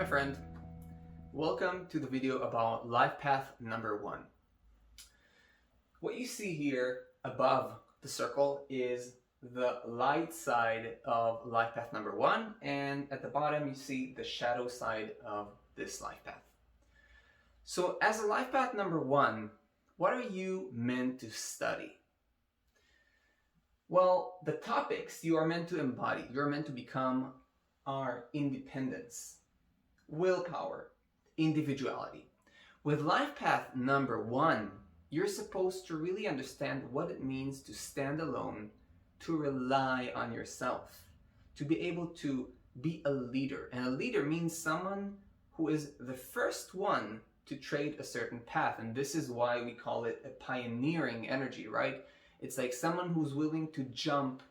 friend. Welcome to the video about life path number 1. What you see here above the circle is the light side of life path number 1, and at the bottom you see the shadow side of this life path. So as a life path number 1, what are you meant to study? Well, the topics you are meant to embody, you're meant to become are independence, willpower, individuality. With life path number 1, you're supposed to really understand what it means to stand alone, to rely on yourself, to be able to be a leader. And a leader means someone who is the first one to trade a certain path. And this is why we call it a pioneering energy, right? It's like someone who's willing to jump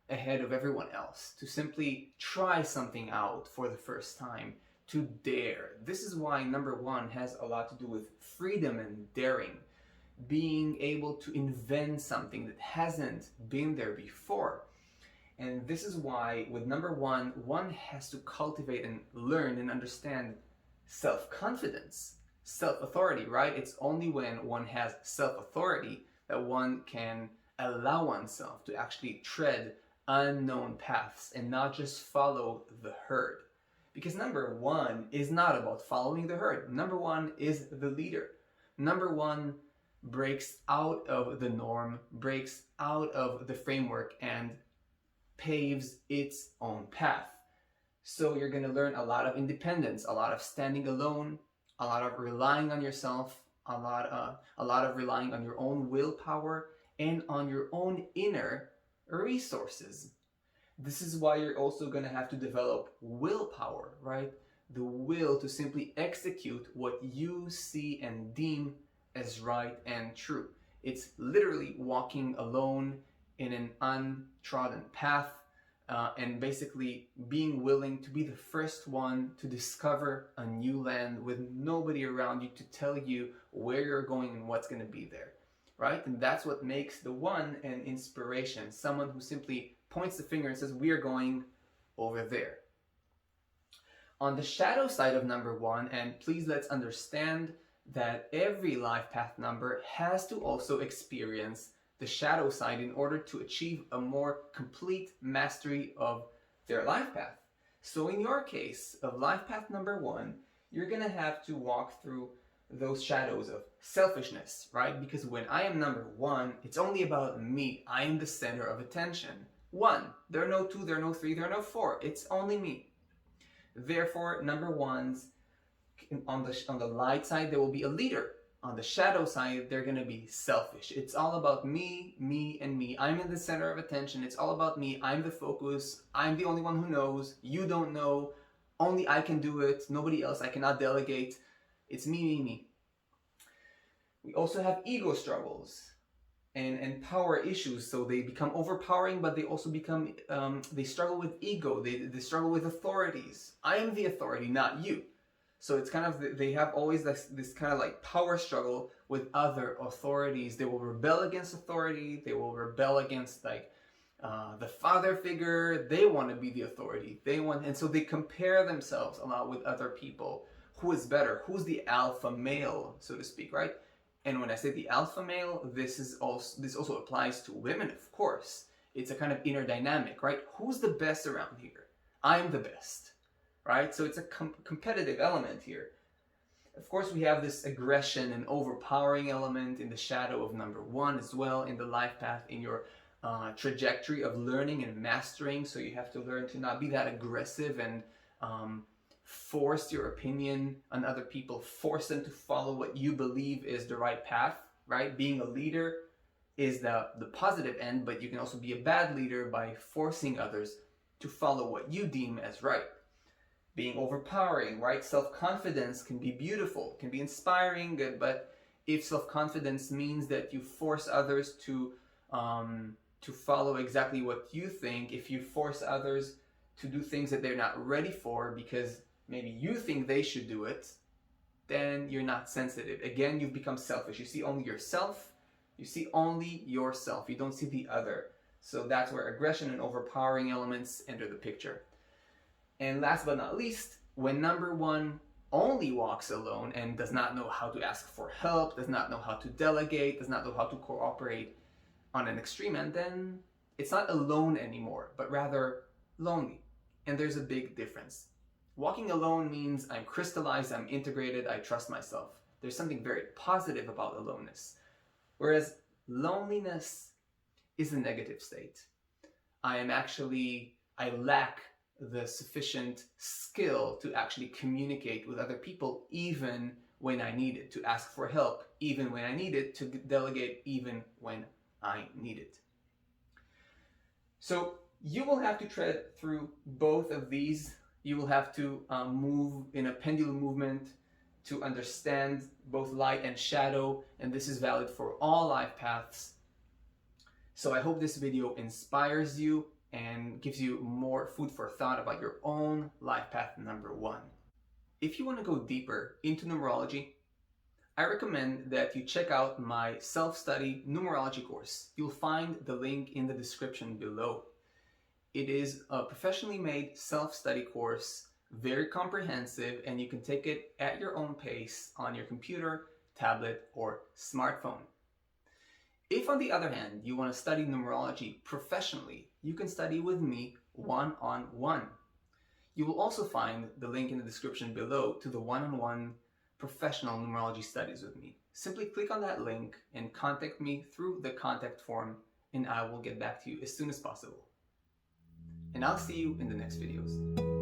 ahead of everyone else, to simply try something out for the first time, to dare. This is why number 1 has a lot to do with freedom and daring, being able to invent something that hasn't been there before. And this is why with number 1, one has to cultivate and learn and understand self-confidence, self-authority, right? It's only when one has self-authority that one can allow oneself to actually tread unknown paths and not just follow the herd. Because number 1 is not about following the herd. Number 1 is the leader. Number 1 breaks out of the norm, breaks out of the framework, and paves its own path. So you're going to learn a lot of independence, a lot of standing alone, a lot of relying on yourself, a lot of relying on your own willpower and on your own inner resources. This is why you're also going to have to develop willpower, right? The will to simply execute what you see and deem as right and true. It's literally walking alone in an untrodden path and basically being willing to be the first one to discover a new land with nobody around you to tell you where you're going and what's going to be there, right? And that's what makes the 1 an inspiration, someone who simply points the finger and says, we are going over there. On the shadow side of number 1, and please let's understand that every life path number has to also experience the shadow side in order to achieve a more complete mastery of their life path. So in your case of life path number 1, you're going to have to walk through those shadows of selfishness, right? Because when I am number 1, it's only about me. I am the center of attention. 1. There are no 2, there are no 3, there are no 4. It's only me. Therefore, number 1s, on the light side, there will be a leader. On the shadow side, they're going to be selfish. It's all about me, me, and me. I'm in the center of attention. It's all about me. I'm the focus. I'm the only one who knows. You don't know. Only I can do it. Nobody else. I cannot delegate. It's me, me, me. We also have ego struggles and power issues. So they become overpowering, but they also become, they struggle with ego. They struggle with authorities. I am the authority, not you. So it's kind of, they have always this kind of like power struggle with other authorities. They will rebel against authority. They will rebel against the father figure. They want to be the authority. And so they compare themselves a lot with other people. Who is better? Who's the alpha male, so to speak, right? And when I say the alpha male, this also applies to women, of course. It's a kind of inner dynamic, right? Who's the best around here? I'm the best. Right? So it's a competitive element here. Of course, we have this aggression and overpowering element in the shadow of number 1 as well in the life path, in your trajectory of learning and mastering. So you have to learn to not be that aggressive and force your opinion on other people, force them to follow what you believe is the right path, right? Being a leader is the positive end, but you can also be a bad leader by forcing others to follow what you deem as right. Being overpowering, right? Self-confidence can be beautiful, can be inspiring, good, but if self-confidence means that you force others to follow exactly what you think, if you force others to do things that they're not ready for because maybe you think they should do it, then you're not sensitive. Again, you've become selfish. You see only yourself. You see only yourself. You don't see the other. So that's where aggression and overpowering elements enter the picture. And last but not least, When number one only walks alone and does not know how to ask for help, does not know how to delegate, does not know how to cooperate on an extreme end, then it's not alone anymore, but rather lonely. And there's a big difference. Walking alone means I'm crystallized, I'm integrated, I trust myself. There's something very positive about aloneness. Whereas loneliness is a negative state. I lack the sufficient skill to actually communicate with other people even when I need it, to ask for help even when I need it, to delegate even when I need it. So you will have to tread through both of these. You will have to move in a pendulum movement to understand both light and shadow, and this is valid for all life paths. So I hope this video inspires you and gives you more food for thought about your own life path number one. If you want to go deeper into numerology, I recommend that you check out my self-study numerology course. You'll find the link in the description below. It is a professionally made self-study course, very comprehensive, and you can take it at your own pace on your computer, tablet, or smartphone. If, on the other hand, you want to study numerology professionally, you can study with me one-on-one. You will also find the link in the description below to the one-on-one professional numerology studies with me. Simply click on that link and contact me through the contact form, and I will get back to you as soon as possible. And I'll see you in the next videos.